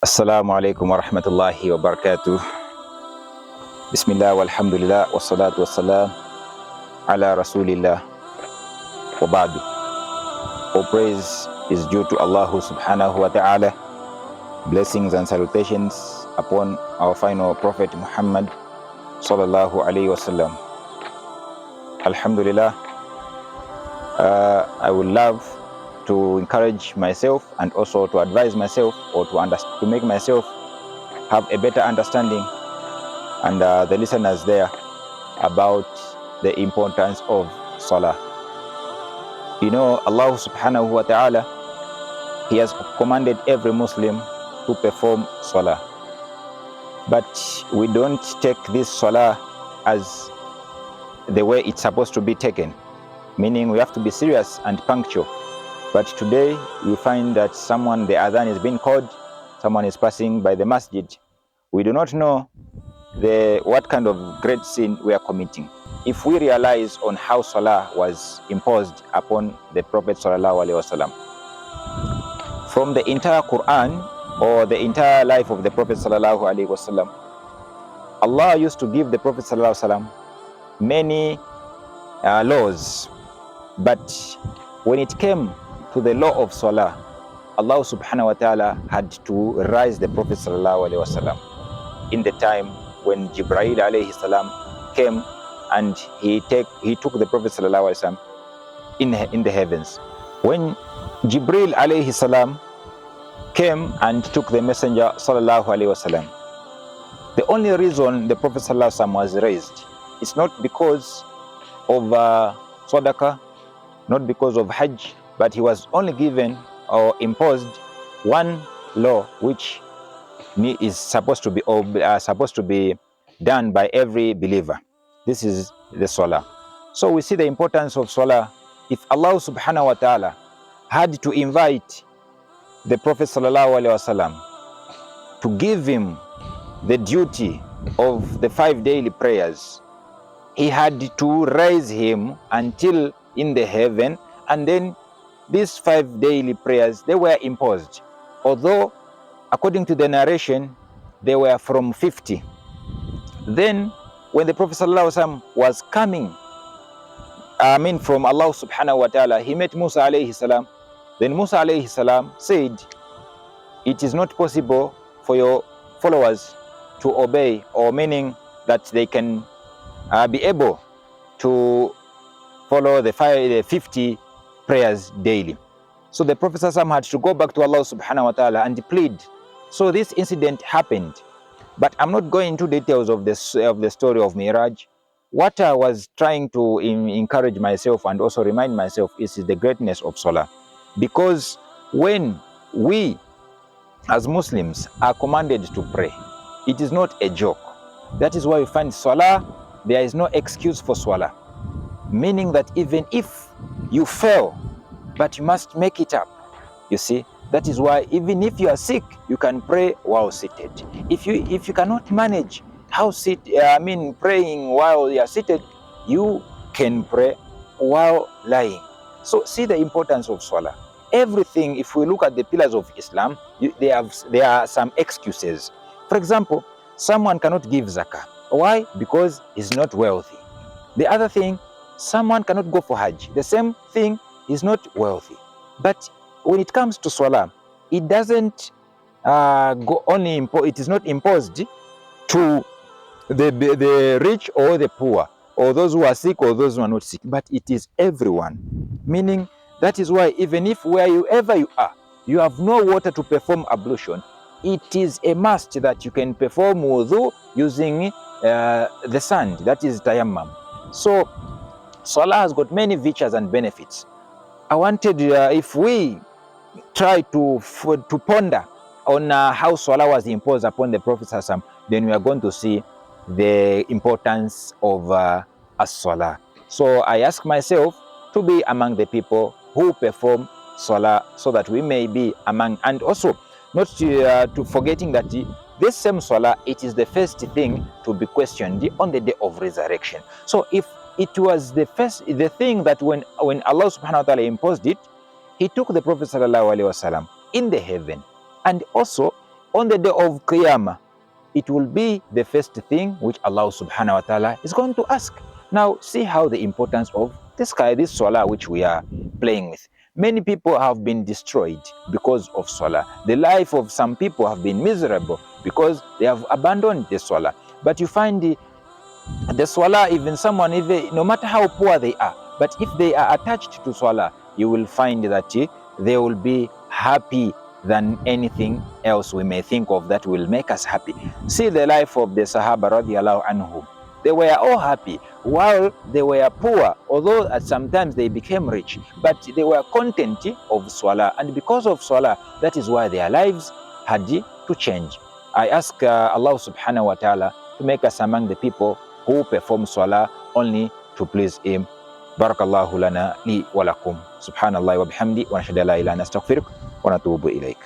Assalamu alaikum wa rahmatullahi wa barakatuh. Bismillah walhamdulillah wassalatu wassalam ala rasulillah wa ba'du. All praise is due to Allah subhanahu wa ta'ala. Blessings and salutations upon our final prophet Muhammad sallallahu alayhi wa sallam. Alhamdulillah, I would love to encourage myself and also to advise myself or to make myself have a better understanding and the listeners there about the importance of Salah. You know, Allah subhanahu wa ta'ala, He has commanded every Muslim to perform Salah. But we don't take this Salah as the way it's supposed to be taken, meaning we have to be serious and punctual. But today we find that the adhan is being called, someone is passing by the masjid. We do not know what kind of great sin we are committing. If we realize on how Salah was imposed upon the Prophet sallallahu alaihi wasallam, from the entire Quran or the entire life of the Prophet sallallahu alaihi wasallam, Allah used to give the Prophet sallallahu alaihi wasallam many laws, but when it came to the law of Salah, Allah subhanahu wa ta'ala had to rise the Prophet sallallahu alaihi wasallam in the time when Jibreel alayhi salam came and he took the Prophet sallallahu alaihi wasallam in the heavens. When Jibreel alayhi salam came and took the messenger sallallahu alaihi wasallam, the only reason the Prophet sallallahu alaihi wasallam was raised is not because of sadaqah, not because of hajj, but he was only given or imposed one law which is supposed to be done by every believer. This is the Salah. So we see the importance of Salah. If Allah subhanahu wa ta'ala had to invite the Prophet sallallahu alaihi wasallam to give him the duty of the 5 daily prayers, he had to raise him until in the heaven, and then these 5 daily prayers, they were imposed. Although, according to the narration, they were from 50. Then, when the Prophet ﷺ was coming, from Allah subhanahu wa ta'ala, he met Musa alayhi salam. Then Musa alayhi salam said, it is not possible for your followers to obey, or meaning that they can be able to follow the 50 prayers daily. So the Prophet ﷺ had to go back to Allah subhanahu wa ta'ala and plead. So this incident happened. But I'm not going into details of the story of Miraj. What I was trying to encourage myself and also remind myself is the greatness of Salah. Because when we as Muslims are commanded to pray, it is not a joke. That is why we find Salah, there is no excuse for Salah. Meaning that even if you fail, but you must make it up. You see, that is why even if you are sick, you can pray while seated. If you cannot manage praying while you are seated, you can pray while lying. So see the importance of Salah. Everything, if we look at the pillars of Islam, there are some excuses. For example, someone cannot give zakah. Why? Because he's not wealthy. The other thing, someone cannot go for Hajj. The same thing, is not wealthy. But when it comes to Salah, it doesn't it is not imposed to the rich or the poor, or those who are sick or those who are not sick, but it is everyone. Meaning, that is why even if wherever you are, you have no water to perform ablution, it is a must that you can perform wudu using the sand, that is tayammum. So Salah has got many features and benefits. I wanted, if we try to ponder on how Salah was imposed upon the Prophet ﷺ, then we are going to see the importance of as-Salah. So I ask myself to be among the people who perform Salah, so that we may be among, and also not to forgetting that this same Salah, it is the first thing to be questioned on the day of resurrection. So if it was the thing that when Allah subhanahu wa ta'ala imposed it, He took the Prophet sallallahu alaihi wasallam in the heaven, and also on the day of Qiyamah, it will be the first thing which Allah subhanahu wa ta'ala is going to ask. Now, see how the importance of this salah which we are playing with. Many people have been destroyed because of salah. The life of some people have been miserable because they have abandoned the salah. But you find the salah, even someone, even no matter how poor they are, but if they are attached to salah, you will find that they will be happy than anything else we may think of that will make us happy. See the life of the Sahaba radiallahu anhum. They were all happy while they were poor, although at sometimes they became rich, but they were content of salah, and because of salah, that is why their lives had to change. I ask Allah subhanahu wa ta'ala to make us among the people who perform salah only to please him. Barakallahu lana li wa lakum. Subhanallah wa bihamdi wa nashhadu an la ilaha illa anta astaghfiruka wa natubu ilaik.